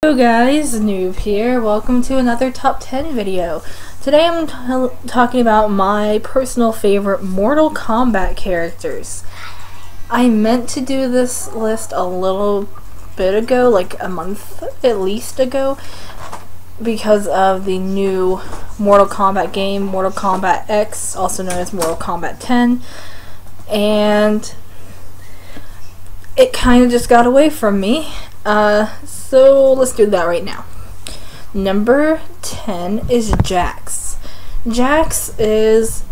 Hello guys, Newb here. Welcome to another top 10 video. Today I'm talking about my personal favorite Mortal Kombat characters. I meant to do this list a little bit ago, like a month at least ago, because of the new Mortal Kombat game, Mortal Kombat X, also known as Mortal Kombat 10, and it kind of just got away from me. So let's do that right now. Number 10 is Jax. Jax is,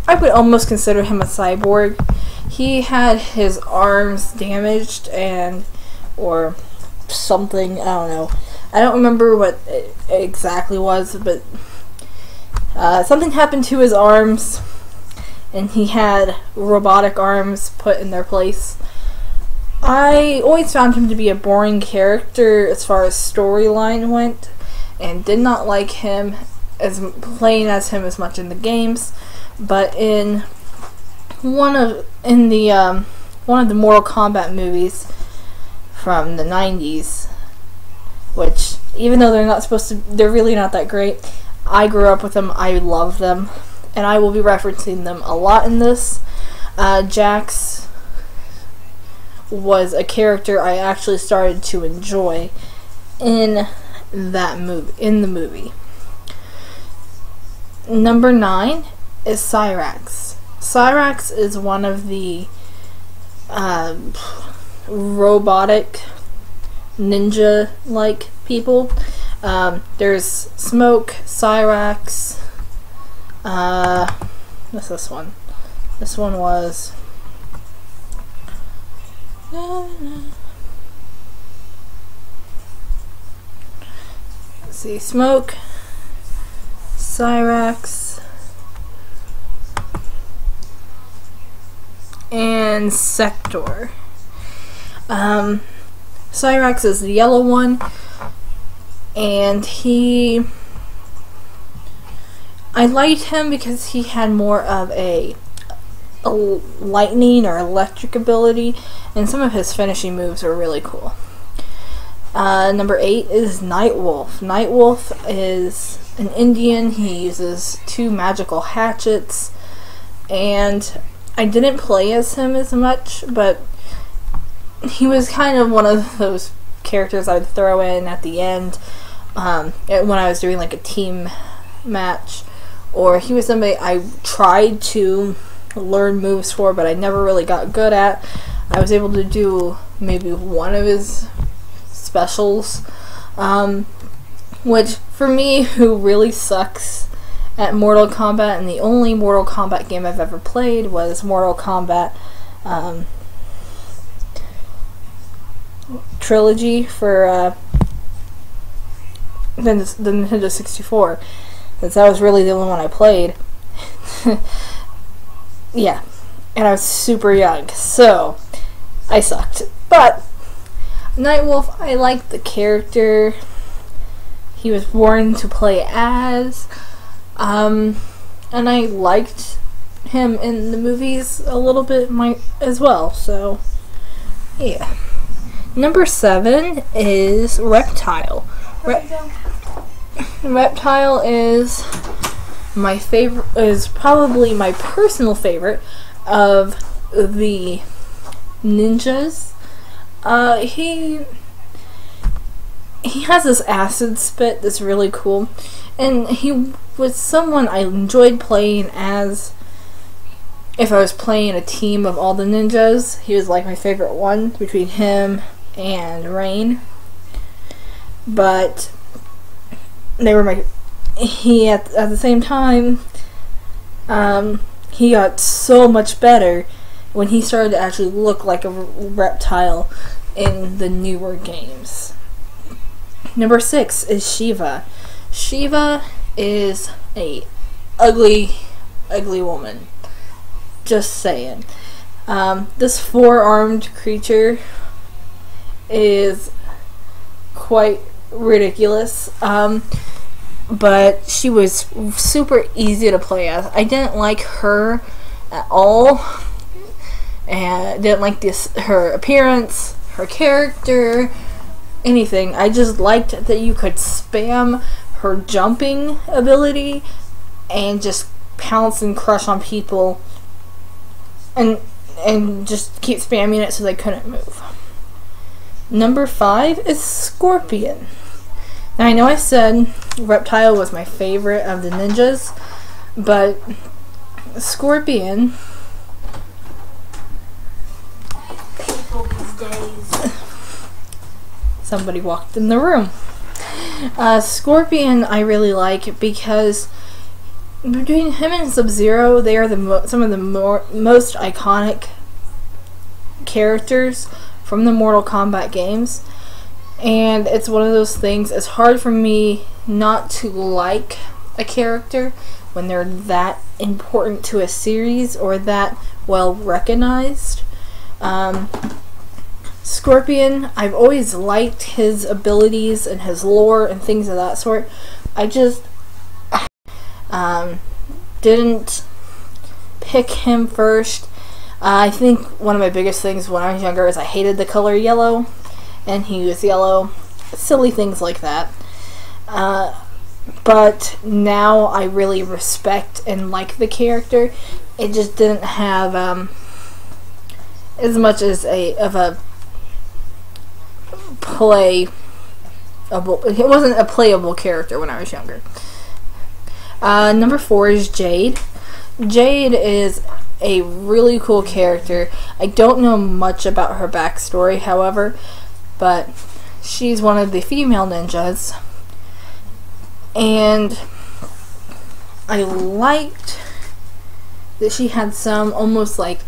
I would almost consider him a cyborg. He had his arms damaged or something, I don't know. I don't remember what it exactly was, but something happened to his arms and he had robotic arms put in their place. I always found him to be a boring character as far as storyline went, and did not like him playing as him as much in the games. But in one of the Mortal Kombat movies from the 90s, which even though they're really not that great, I grew up with them. I love them, and I will be referencing them a lot in this. Jax was a character I actually started to enjoy in the movie. Number 9 is Cyrax. Cyrax is one of the robotic ninja-like people. There's Smoke, Cyrax. What's this one? This one was. Let's see, Smoke, Cyrax, and Sector. Cyrax is the yellow one, and I liked him because he had more of a lightning or electric ability, and some of his finishing moves are really cool. Number 8 is Nightwolf. Nightwolf is an Indian. He uses 2 magical hatchets, and I didn't play as him as much, but he was kind of one of those characters I would throw in at the end when I was doing like a team match, or he was somebody I tried to learn moves for, but I never really got good at. I was able to do maybe one of his specials, which for me, who really sucks at Mortal Kombat, and the only Mortal Kombat game I've ever played was Mortal Kombat trilogy for the Nintendo 64, since that was really the only one I played. Yeah, and I was super young, so I sucked. But Nightwolf, I liked the character. He was born to play as, and I liked him in the movies a little bit as well, so yeah. Number 7 is Reptile. Reptile is my favorite, is probably my personal favorite of the ninjas. He has this acid spit that's really cool, and he was someone I enjoyed playing as. If I was playing a team of all the ninjas, he was like my favorite one between him and Raiden. But they were at the same time, he got so much better when he started to actually look like a reptile in the newer games. Number 6 is Shiva. Shiva is a ugly woman. Just saying. This 4-armed creature is quite ridiculous. But she was super easy to play as. I didn't like her at all, and I didn't like her appearance, her character, anything. I just liked that you could spam her jumping ability and just pounce and crush on people and just keep spamming it so they couldn't move. Number 5 is Scorpion. Now I know I said Reptile was my favorite of the ninjas, but Scorpion, people these days. Somebody walked in the room. Scorpion I really like because between him and Sub-Zero, they are some of the most iconic characters from the Mortal Kombat games, and it's one of those things, it's hard for me not to like a character when they're that important to a series or that well recognized. Scorpion, I've always liked his abilities and his lore and things of that sort. I just didn't pick him first. I think one of my biggest things when I was younger is I hated the color yellow, and he was yellow. Silly things like that. But now I really respect and like the character. It just didn't have as much as of a playable. It wasn't a playable character when I was younger. Number 4 is Jade. Jade is a really cool character. I don't know much about her backstory, however, but she's one of the female ninjas, and I liked that she had some almost like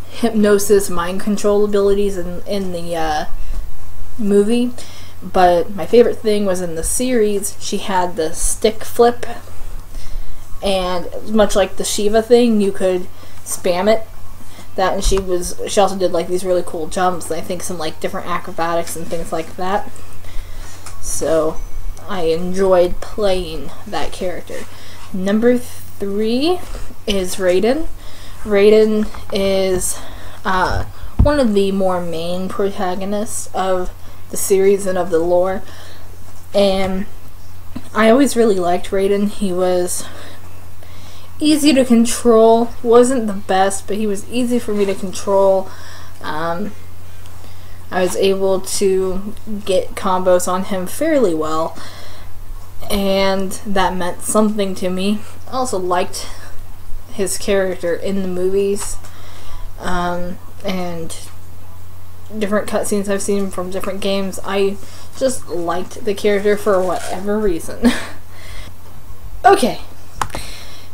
hypnosis, mind control abilities in the movie. But my favorite thing was in the series, she had the stick flip, and much like the Shiva thing, you could spam it. That, and she also did like these really cool jumps, and I think some like different acrobatics and things like that. So I enjoyed playing that character. Number 3 is Raiden. Raiden is one of the more main protagonists of the series and of the lore, and I always really liked Raiden. He was easy to control. Wasn't the best, but he was easy for me to control. I was able to get combos on him fairly well, and that meant something to me. I also liked his character in the movies, and different cutscenes I've seen from different games. I just liked the character for whatever reason. Okay,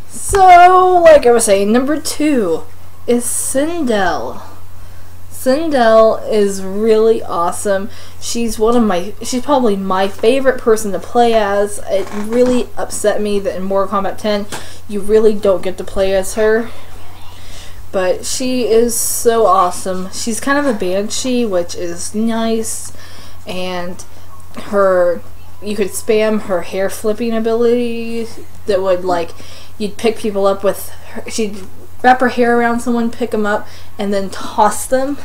so like I was saying, number 2 is Sindel. Sindel is really awesome. She's probably my favorite person to play as. It really upset me that in Mortal Kombat 10 you really don't get to play as her, but she is so awesome. She's kind of a banshee, which is nice, and you could spam her hair flipping ability that would, like, you'd pick people up with her, she'd wrap her hair around someone, pick them up, and then toss them,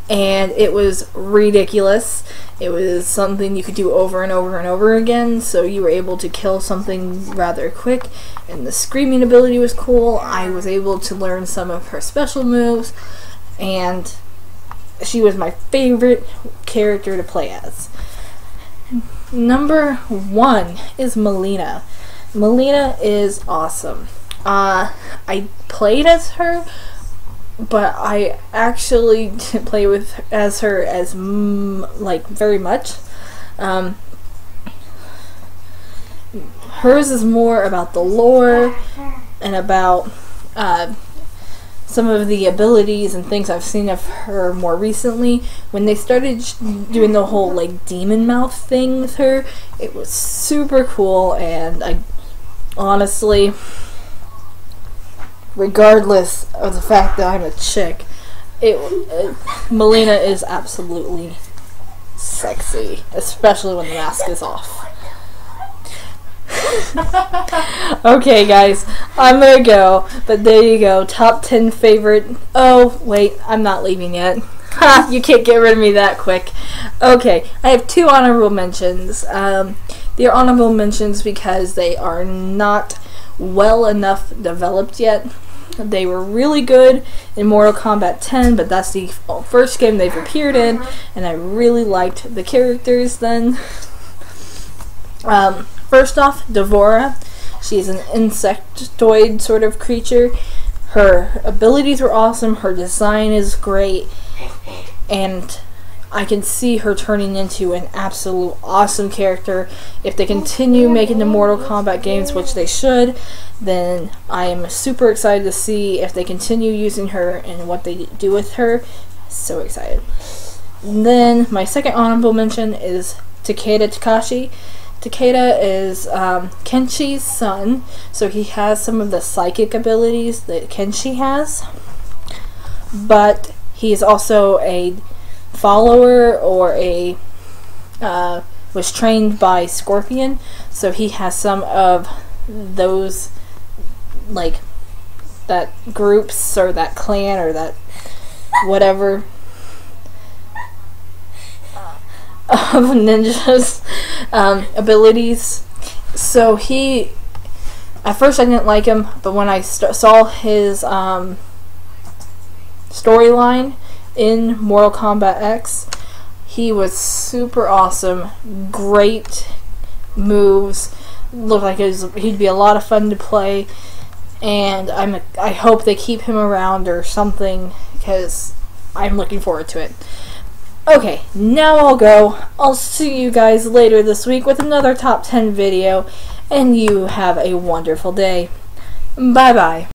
and it was ridiculous. It was something you could do over and over and over again, so you were able to kill something rather quick, and the screaming ability was cool. I was able to learn some of her special moves, and she was my favorite character to play as. Number 1 is Mileena. Mileena is awesome. I played as her, but I actually didn't play as her as like very much. Hers is more about the lore and about some of the abilities and things I've seen of her more recently. When they started doing the whole like demon mouth thing with her, it was super cool, and I honestly, regardless of the fact that I'm a chick, Mileena is absolutely sexy, especially when the mask is off. Okay guys, I'm gonna go, but there you go, top 10 favorite, oh wait, I'm not leaving yet. Ha! You can't get rid of me that quick. Okay, I have 2 honorable mentions. They're honorable mentions because they are not well enough developed yet. They were really good in Mortal Kombat X, but that's the first game they've appeared in, and I really liked the characters then. First off, Devora. She's an insectoid sort of creature. Her abilities were awesome, her design is great, and I can see her turning into an absolute awesome character. If they continue making the Mortal Kombat games, which they should, then I am super excited to see if they continue using her and what they do with her. So excited. And then my second honorable mention is Takeda Takashi. Takeda is Kenshi's son, so he has some of the psychic abilities that Kenshi has, but he is also a follower or was trained by Scorpion, so he has some of those, like, that groups or that clan or that whatever of ninjas abilities. So he, at first I didn't like him, but when I saw his storyline in Mortal Kombat X, he was super awesome. Great moves. Looked like he'd be a lot of fun to play, and I hope they keep him around or something, because I'm looking forward to it. Okay, now I'll go. I'll see you guys later this week with another top 10 video, and you have a wonderful day. Bye bye.